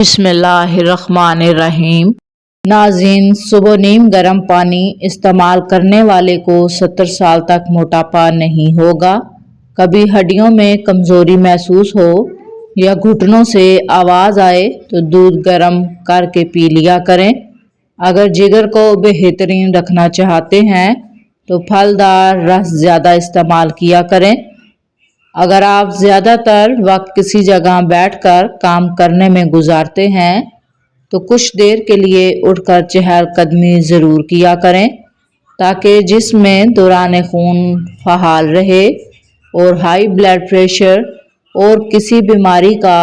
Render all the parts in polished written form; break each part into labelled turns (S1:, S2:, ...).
S1: بسم اللہ الرحمن الرحیم۔ ناظرین، صبح نیم گرم پانی استعمال کرنے والے کو 70 سال تک موٹاپا نہیں ہوگا۔ کبھی ہڈیوں میں کمزوری محسوس ہو یا گھٹنوں سے آواز آئے تو دودھ گرم کر کے پی لیا کریں۔ اگر جگر کو بہترین رکھنا چاہتے ہیں تو پھلدار رس زیادہ استعمال کیا کریں۔ اگر آپ زیادہ تر وقت کسی جگہ بیٹھ کر کام کرنے میں گزارتے ہیں تو کچھ دیر کے لیے اٹھ کر چہل قدمی ضرور کیا کریں تاکہ جسم میں دوران خون فعال رہے اور ہائی بلڈ پریشر اور کسی بیماری کا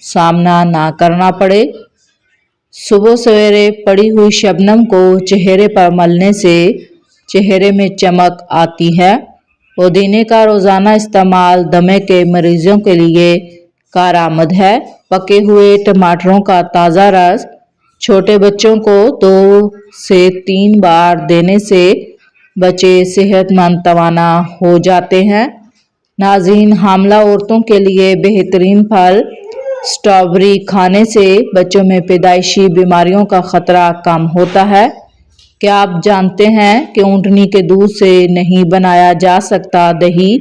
S1: سامنا نہ کرنا پڑے۔ صبح سویرے پڑی ہوئی شبنم کو چہرے پر ملنے سے چہرے میں چمک آتی ہے۔ پودینے کا روزانہ استعمال دمے کے مریضوں کے لیے کارآمد ہے۔ پکے ہوئے ٹماٹروں کا تازہ رس چھوٹے بچوں کو 2 سے 3 بار دینے سے بچے صحت مند توانا ہو جاتے ہیں۔ ناظرین، حاملہ عورتوں کے لیے بہترین پھل اسٹرابیری کھانے سے بچوں میں پیدائشی بیماریوں کا خطرہ کم ہوتا ہے۔ کیا آپ جانتے ہیں کہ اونٹنی کے دودھ سے نہیں بنایا جا سکتا دہی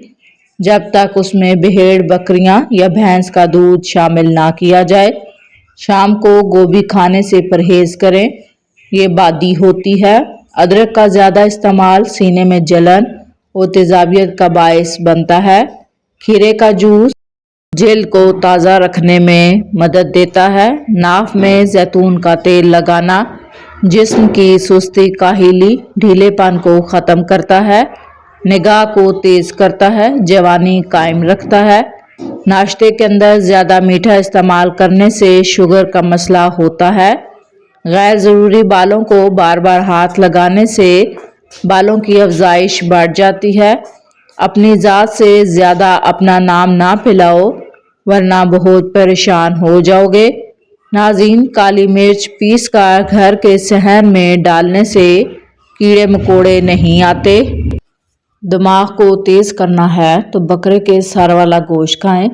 S1: جب تک اس میں بھیڑ، بکریاں یا بھینس کا دودھ شامل نہ کیا جائے؟ شام کو گوبھی کھانے سے پرہیز کریں، یہ بادی ہوتی ہے۔ ادرک کا زیادہ استعمال سینے میں جلن اور تیزابیت کا باعث بنتا ہے۔ کھیرے کا جوس جلد کو تازہ رکھنے میں مدد دیتا ہے۔ ناف میں زیتون کا تیل لگانا جسم کی سستی، کاہلی، ڈھیلے پن کو ختم کرتا ہے، نگاہ کو تیز کرتا ہے، جوانی قائم رکھتا ہے۔ ناشتے کے اندر زیادہ میٹھا استعمال کرنے سے شوگر کا مسئلہ ہوتا ہے۔ غیر ضروری بالوں کو بار بار ہاتھ لگانے سے بالوں کی افزائش بڑھ جاتی ہے۔ اپنی ذات سے زیادہ اپنا نام نہ پھیلاؤ ورنہ بہت پریشان ہو جاؤ گے۔ ناظرین، کالی مرچ پیس کر گھر کے صحن میں ڈالنے سے کیڑے مکوڑے نہیں آتے۔ دماغ کو تیز کرنا ہے تو بکرے کے سر والا گوشت کھائیں۔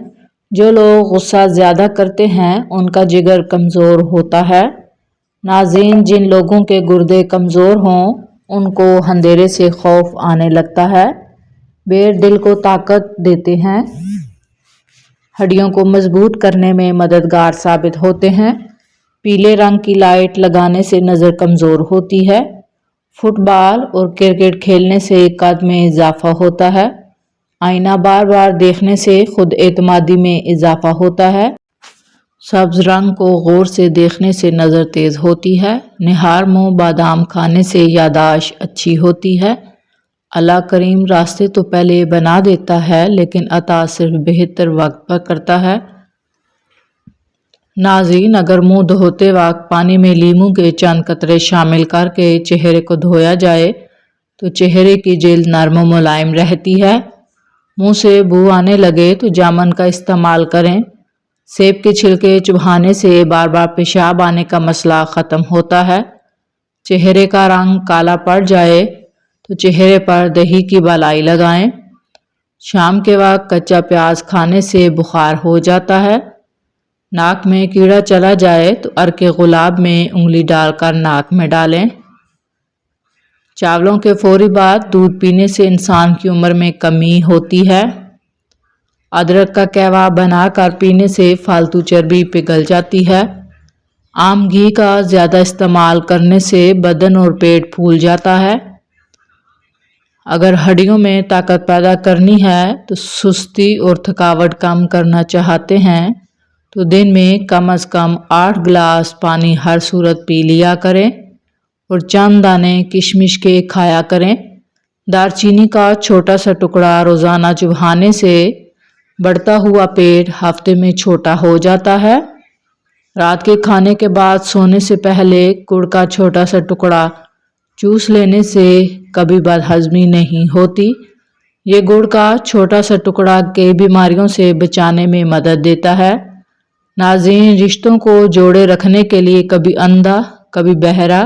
S1: جو لوگ غصہ زیادہ کرتے ہیں ان کا جگر کمزور ہوتا ہے۔ ناظرین، جن لوگوں کے گردے کمزور ہوں ان کو اندھیرے سے خوف آنے لگتا ہے۔ بیر دل کو طاقت دیتے ہیں، ہڈیوں کو مضبوط کرنے میں مددگار ثابت ہوتے ہیں۔ پیلے رنگ کی لائٹ لگانے سے نظر کمزور ہوتی ہے۔ فٹ بال اور کرکٹ کھیلنے سے قد میں اضافہ ہوتا ہے۔ آئینہ بار بار دیکھنے سے خود اعتمادی میں اضافہ ہوتا ہے۔ سبز رنگ کو غور سے دیکھنے سے نظر تیز ہوتی ہے۔ نہار منہ بادام کھانے سے یادداشت اچھی ہوتی ہے۔ اللہ کریم راستے تو پہلے بنا دیتا ہے لیکن عطا صرف بہتر وقت پر کرتا ہے۔ ناظرین، اگر منہ دھوتے وقت پانی میں لیموں کے چند قطرے شامل کر کے چہرے کو دھویا جائے تو چہرے کی جلد نرم و ملائم رہتی ہے۔ منہ سے بو آنے لگے تو جامن کا استعمال کریں۔ سیب کے چھلکے چبانے سے بار بار پیشاب آنے کا مسئلہ ختم ہوتا ہے۔ چہرے کا رنگ کالا پڑ جائے تو چہرے پر دہی کی بالائی لگائیں۔ شام کے وقت کچا پیاز کھانے سے بخار ہو جاتا ہے۔ ناک میں کیڑا چلا جائے تو عرق گلاب میں انگلی ڈال کر ناک میں ڈالیں۔ چاولوں کے فوری بعد دودھ پینے سے انسان کی عمر میں کمی ہوتی ہے۔ ادرک کا قہوہ بنا کر پینے سے فالتو چربی پگھل جاتی ہے۔ عام گھی کا زیادہ استعمال کرنے سے بدن اور پیٹ پھول جاتا ہے۔ اگر ہڈیوں میں طاقت پیدا کرنی ہے تو سستی اور تھکاوٹ کم کرنا چاہتے ہیں تو دن میں کم از کم 8 گلاس پانی ہر صورت پی لیا کریں اور چند دانے کشمش کے کھایا کریں۔ دار چینی کا چھوٹا سا ٹکڑا روزانہ چبانے سے بڑھتا ہوا پیٹ ہفتے میں چھوٹا ہو جاتا ہے۔ رات کے کھانے کے بعد سونے سے پہلے گڑ کا چھوٹا سا ٹکڑا چوس لینے سے کبھی بد ہضمی نہیں ہوتی۔ یہ گڑ کا چھوٹا سا ٹکڑا کئی بیماریوں سے بچانے میں مدد دیتا ہے۔ ناظرین، رشتوں کو جوڑے رکھنے کے لیے کبھی اندھا، کبھی بہرا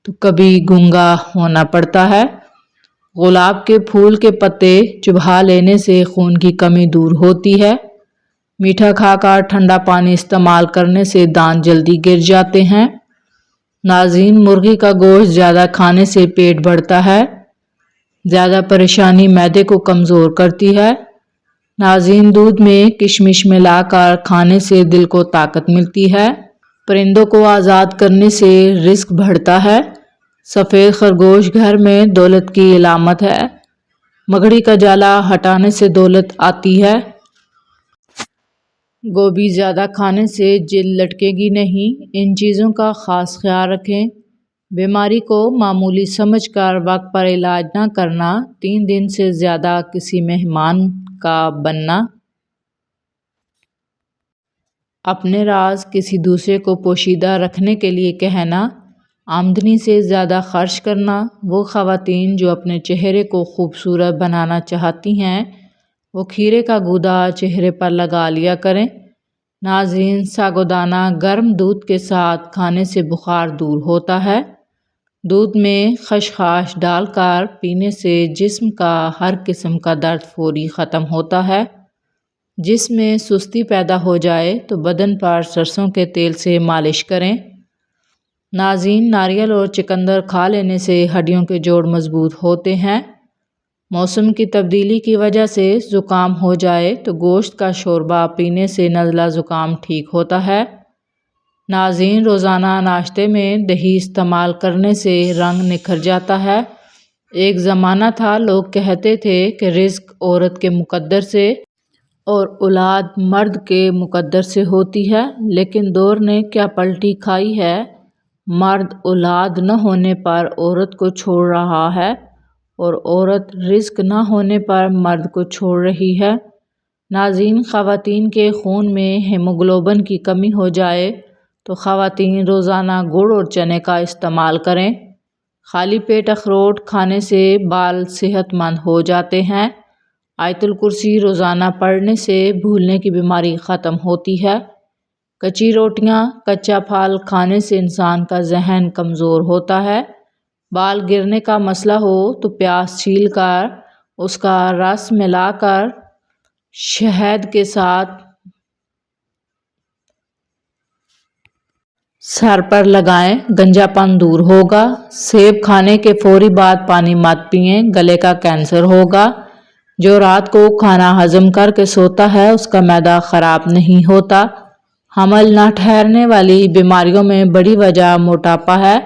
S1: تو کبھی گونگا ہونا پڑتا ہے۔ گلاب کے پھول کے پتے چبا لینے سے خون کی کمی دور ہوتی ہے۔ میٹھا کھا کر ٹھنڈا پانی استعمال کرنے سے دانت جلدی گر جاتے ہیں۔ ناظرین، مرغی کا گوشت زیادہ کھانے سے پیٹ بڑھتا ہے۔ زیادہ پریشانی معدے کو کمزور کرتی ہے۔ ناظرین، دودھ میں کشمش ملا کر کھانے سے دل کو طاقت ملتی ہے۔ پرندوں کو آزاد کرنے سے رزق بڑھتا ہے۔ سفید خرگوش گھر میں دولت کی علامت ہے۔ مکڑی کا جالا ہٹانے سے دولت آتی ہے۔ گوبھی زیادہ کھانے سے جلد لٹکے گی نہیں۔ ان چیزوں کا خاص خیال رکھیں۔ بیماری کو معمولی سمجھ کر وقت پر علاج نہ کرنا۔ 3 دن سے زیادہ کسی مہمان کا بننا۔ اپنے راز کسی دوسرے کو پوشیدہ رکھنے کے لیے کہنا۔ آمدنی سے زیادہ خرچ کرنا۔ وہ خواتین جو اپنے چہرے کو خوبصورت بنانا چاہتی ہیں وہ کھیرے کا گودا چہرے پر لگا لیا کریں۔ ناظرین، ساگودانہ گرم دودھ کے ساتھ کھانے سے بخار دور ہوتا ہے۔ دودھ میں خشخاش ڈال کر پینے سے جسم کا ہر قسم کا درد فوری ختم ہوتا ہے۔ جسم میں سستی پیدا ہو جائے تو بدن پر سرسوں کے تیل سے مالش کریں۔ ناظرین، ناریل اور چقندر کھا لینے سے ہڈیوں کے جوڑ مضبوط ہوتے ہیں۔ موسم کی تبدیلی کی وجہ سے زکام ہو جائے تو گوشت کا شوربہ پینے سے نزلہ زکام ٹھیک ہوتا ہے۔ ناظرین، روزانہ ناشتے میں دہی استعمال کرنے سے رنگ نکھر جاتا ہے۔ ایک زمانہ تھا لوگ کہتے تھے کہ رزق عورت کے مقدر سے اور اولاد مرد کے مقدر سے ہوتی ہے، لیکن دور نے کیا پلٹی کھائی ہے۔ مرد اولاد نہ ہونے پر عورت کو چھوڑ رہا ہے اور عورت رزق نہ ہونے پر مرد کو چھوڑ رہی ہے۔ ناظرین، خواتین کے خون میں ہیموگلوبن کی کمی ہو جائے تو خواتین روزانہ گڑ اور چنے کا استعمال کریں۔ خالی پیٹ اخروٹ کھانے سے بال صحت مند ہو جاتے ہیں۔ آیت الکرسی روزانہ پڑھنے سے بھولنے کی بیماری ختم ہوتی ہے۔ کچی روٹیاں، کچا پھل کھانے سے انسان کا ذہن کمزور ہوتا ہے۔ بال گرنے کا مسئلہ ہو تو پیاز چھیل کر اس کا رس ملا کر شہد کے ساتھ سر پر لگائیں، گنجا پن دور ہوگا۔ سیب کھانے کے فوری بعد پانی مت پئیں، گلے کا کینسر ہوگا۔ جو رات کو کھانا ہضم کر کے سوتا ہے اس کا معدہ خراب نہیں ہوتا۔ حمل نہ ٹھہرنے والی بیماریوں میں بڑی وجہ موٹاپا ہے۔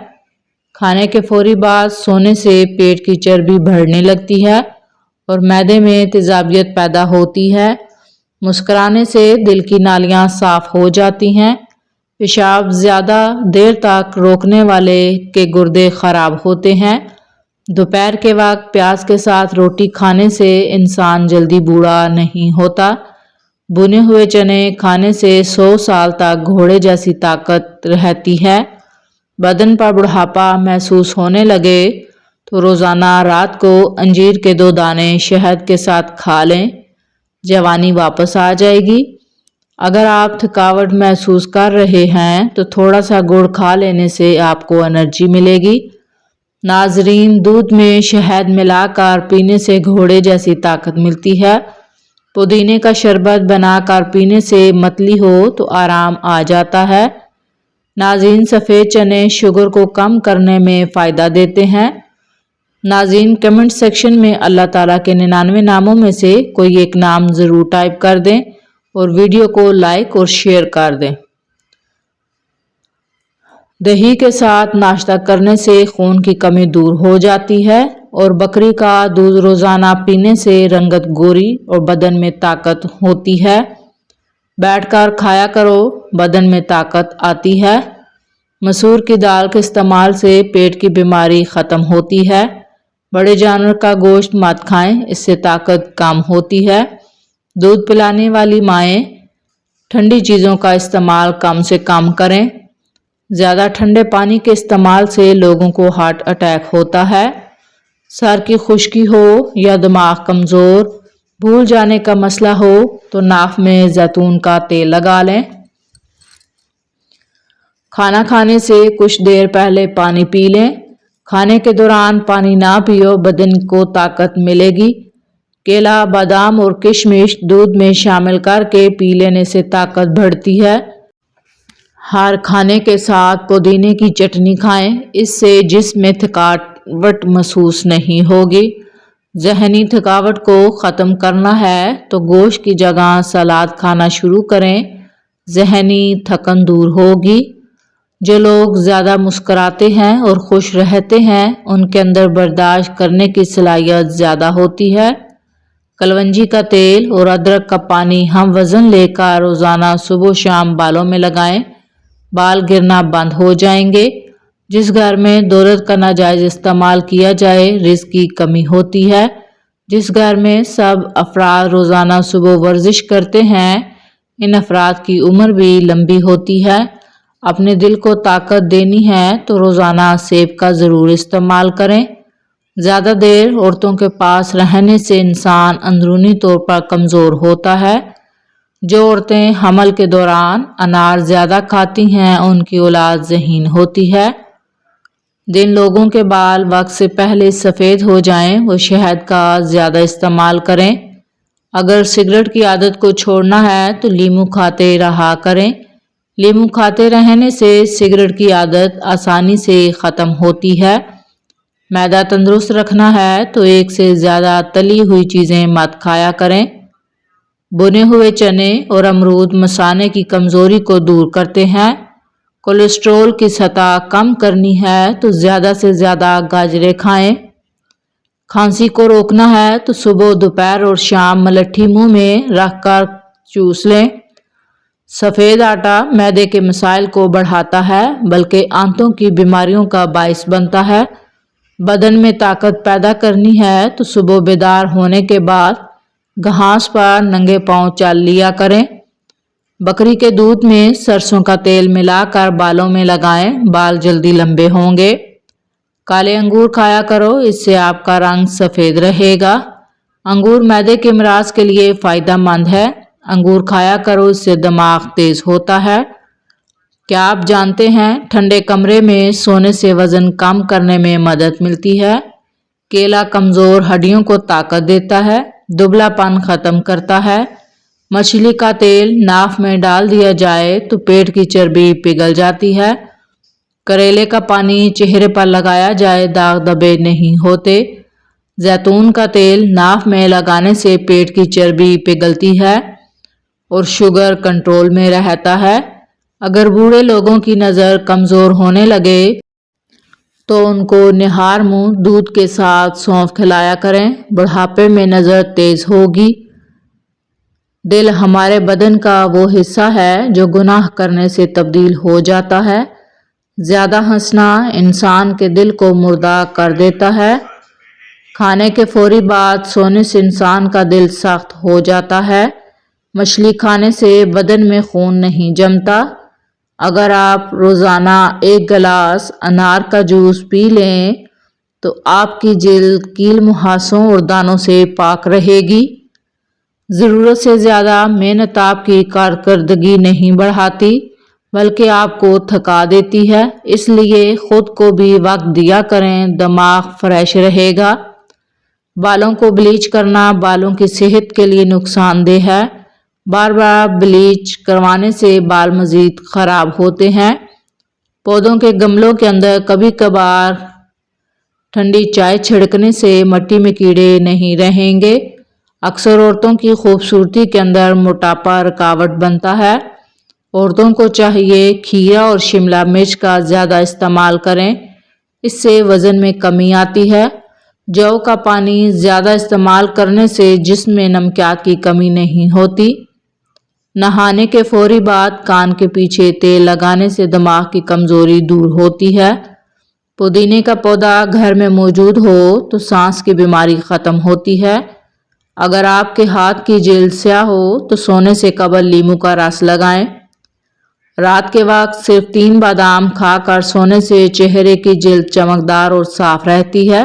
S1: کھانے کے فوری بعد سونے سے پیٹ کی چربی بڑھنے لگتی ہے اور معدے میں تیزابیت پیدا ہوتی ہے۔ مسکرانے سے دل کی نالیاں صاف ہو جاتی ہیں۔ پیشاب زیادہ دیر تک روکنے والے کے گردے خراب ہوتے ہیں۔ دوپہر کے وقت پیاز کے ساتھ روٹی کھانے سے انسان جلدی بوڑھا نہیں ہوتا۔ بھنے ہوئے چنے کھانے سے 100 سال تک گھوڑے جیسی طاقت رہتی ہے۔ بدن پر بڑھاپا محسوس ہونے لگے تو روزانہ رات کو انجیر کے 2 دانے شہد کے ساتھ کھا لیں، جوانی واپس آ جائے گی۔ اگر آپ تھکاوٹ محسوس کر رہے ہیں تو تھوڑا سا گڑ کھا لینے سے آپ کو انرجی ملے گی۔ ناظرین، دودھ میں شہد ملا کر پینے سے گھوڑے جیسی طاقت ملتی ہے۔ پودینے کا شربت بنا کر پینے سے متلی ہو تو آرام آ جاتا ہے۔ ناظرین، سفید چنے شوگر کو کم کرنے میں فائدہ دیتے ہیں۔ ناظرین، کمنٹ سیکشن میں اللہ تعالیٰ کے 99 ناموں میں سے کوئی ایک نام ضرور ٹائپ کر دیں اور ویڈیو کو لائک اور شیئر کر دیں۔ دہی کے ساتھ ناشتہ کرنے سے خون کی کمی دور ہو جاتی ہے اور بکری کا دودھ روزانہ پینے سے رنگت گوری اور بدن میں طاقت ہوتی ہے۔ بیٹھ کر کھایا کرو، بدن میں طاقت آتی ہے۔ مسور کی دال کے استعمال سے پیٹ کی بیماری ختم ہوتی ہے۔ بڑے جانور کا گوشت مت کھائیں، اس سے طاقت کم ہوتی ہے۔ دودھ پلانے والی مائیں ٹھنڈی چیزوں کا استعمال کم سے کم کریں۔ زیادہ ٹھنڈے پانی کے استعمال سے لوگوں کو ہارٹ اٹیک ہوتا ہے۔ سر کی خشکی ہو یا دماغ کمزور، بھول جانے کا مسئلہ ہو تو ناف میں زیتون کا تیل لگا لیں۔ کھانا کھانے سے کچھ دیر پہلے پانی پی لیں۔ کھانے کے دوران پانی نہ پیو، بدن کو طاقت ملے گی۔ کیلا، بادام اور کشمش دودھ میں شامل کر کے پی لینے سے طاقت بڑھتی ہے۔ ہر کھانے کے ساتھ پودینے کی چٹنی کھائیں، اس سے جسم میں تھکاوٹ محسوس نہیں ہوگی۔ ذہنی تھکاوٹ کو ختم کرنا ہے تو گوشت کی جگہ سلاد کھانا شروع کریں، ذہنی تھکن دور ہوگی۔ جو لوگ زیادہ مسکراتے ہیں اور خوش رہتے ہیں ان کے اندر برداشت کرنے کی صلاحیت زیادہ ہوتی ہے۔ کلونجی کا تیل اور ادرک کا پانی ہم وزن لے کر روزانہ صبح و شام بالوں میں لگائیں، بال گرنا بند ہو جائیں گے۔ جس گھر میں دولت کا ناجائز استعمال کیا جائے رزق کی کمی ہوتی ہے۔ جس گھر میں سب افراد روزانہ صبح ورزش کرتے ہیں ان افراد کی عمر بھی لمبی ہوتی ہے۔ اپنے دل کو طاقت دینی ہے تو روزانہ سیب کا ضرور استعمال کریں۔ زیادہ دیر عورتوں کے پاس رہنے سے انسان اندرونی طور پر کمزور ہوتا ہے۔ جو عورتیں حمل کے دوران انار زیادہ کھاتی ہیں ان کی اولاد ذہین ہوتی ہے۔ جن لوگوں کے بال وقت سے پہلے سفید ہو جائیں وہ شہد کا زیادہ استعمال کریں۔ اگر سگریٹ کی عادت کو چھوڑنا ہے تو لیموں کھاتے رہا کریں۔ لیموں کھاتے رہنے سے سگریٹ کی عادت آسانی سے ختم ہوتی ہے۔ معدہ تندرست رکھنا ہے تو ایک سے زیادہ تلی ہوئی چیزیں مت کھایا کریں۔ بنے ہوئے چنے اور امرود مثانے کی کمزوری کو دور کرتے ہیں۔ کولیسٹرول کی سطح کم کرنی ہے تو زیادہ سے زیادہ گاجریں کھائیں۔ کھانسی کو روکنا ہے تو صبح، دوپہر اور شام ملٹھی منہ میں رکھ کر چوس لیں۔ سفید آٹا معدے کے مسائل کو بڑھاتا ہے بلکہ آنتوں کی بیماریوں کا باعث بنتا ہے۔ بدن میں طاقت پیدا کرنی ہے تو صبح بیدار ہونے کے بعد گھاس پر ننگے پاؤں چل لیا کریں۔ بکری کے دودھ میں سرسوں کا تیل ملا کر بالوں میں لگائیں، بال جلدی لمبے ہوں گے۔ کالے انگور کھایا کرو، اس سے آپ کا رنگ سفید رہے گا۔ انگور معدے کے امراض کے لیے فائدہ مند ہے۔ انگور کھایا کرو، اس سے دماغ تیز ہوتا ہے۔ کیا آپ جانتے ہیں ٹھنڈے کمرے میں سونے سے وزن کم کرنے میں مدد ملتی ہے؟ کیلا کمزور ہڈیوں کو طاقت دیتا ہے، دبلا پن ختم کرتا ہے۔ مچھلی کا تیل ناف میں ڈال دیا جائے تو پیٹ کی چربی پگھل جاتی ہے۔ کریلے کا پانی چہرے پر لگایا جائے داغ دھبے نہیں ہوتے۔ زیتون کا تیل ناف میں لگانے سے پیٹ کی چربی پگھلتی ہے اور شوگر کنٹرول میں رہتا ہے۔ اگر بوڑھے لوگوں کی نظر کمزور ہونے لگے تو ان کو نہار منہ دودھ کے ساتھ سونف کھلایا کریں، بڑھاپے میں نظر تیز ہوگی۔ دل ہمارے بدن کا وہ حصہ ہے جو گناہ کرنے سے تبدیل ہو جاتا ہے۔ زیادہ ہنسنا انسان کے دل کو مردہ کر دیتا ہے۔ کھانے کے فوری بعد سونے سے انسان کا دل سخت ہو جاتا ہے۔ مچھلی کھانے سے بدن میں خون نہیں جمتا۔ اگر آپ روزانہ 1 گلاس انار کا جوس پی لیں تو آپ کی جلد کیل مہاسوں اور دانوں سے پاک رہے گی۔ ضرورت سے زیادہ محنت آپ کی کارکردگی نہیں بڑھاتی بلکہ آپ کو تھکا دیتی ہے، اس لیے خود کو بھی وقت دیا کریں، دماغ فریش رہے گا۔ بالوں کو بلیچ کرنا بالوں کی صحت کے لیے نقصان دہ ہے۔ بار بار بلیچ کروانے سے بال مزید خراب ہوتے ہیں۔ پودوں کے گملوں کے اندر کبھی کبھار ٹھنڈی چائے چھڑکنے سے مٹی میں کیڑے نہیں رہیں گے۔ اکثر عورتوں کی خوبصورتی کے اندر موٹاپا رکاوٹ بنتا ہے۔ عورتوں کو چاہیے کھیرا اور شملہ مرچ کا زیادہ استعمال کریں، اس سے وزن میں کمی آتی ہے۔ جو کا پانی زیادہ استعمال کرنے سے جسم میں نمکیات کی کمی نہیں ہوتی۔ نہانے کے فوری بعد کان کے پیچھے تیل لگانے سے دماغ کی کمزوری دور ہوتی ہے۔ پودینے کا پودا گھر میں موجود ہو تو سانس کی بیماری ختم ہوتی ہے۔ اگر آپ کے ہاتھ کی جلد سیاہ ہو تو سونے سے قبل لیموں کا رس لگائیں۔ رات کے وقت صرف 3 بادام کھا کر سونے سے چہرے کی جلد چمکدار اور صاف رہتی ہے۔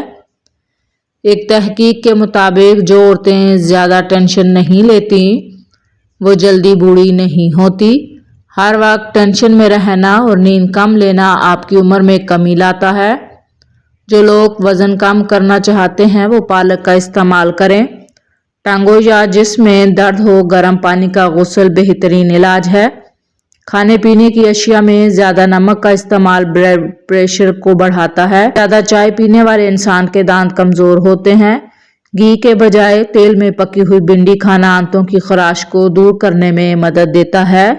S1: ایک تحقیق کے مطابق جو عورتیں زیادہ ٹینشن نہیں لیتی وہ جلدی بوڑھی نہیں ہوتی۔ ہر وقت ٹینشن میں رہنا اور نیند کم لینا آپ کی عمر میں کمی لاتا ہے۔ جو لوگ وزن کم کرنا چاہتے ہیں وہ پالک کا استعمال کریں۔ ٹانگوں یا جسم میں درد ہو گرم پانی کا غسل بہترین علاج ہے۔ کھانے پینے کی اشیاء میں زیادہ نمک کا استعمال بلڈ پریشر کو بڑھاتا ہے۔ زیادہ چائے پینے والے انسان کے دانت کمزور ہوتے ہیں۔ گھی کے بجائے تیل میں پکی ہوئی بھنڈی کھانا آنتوں کی خراش کو دور کرنے میں مدد دیتا ہے۔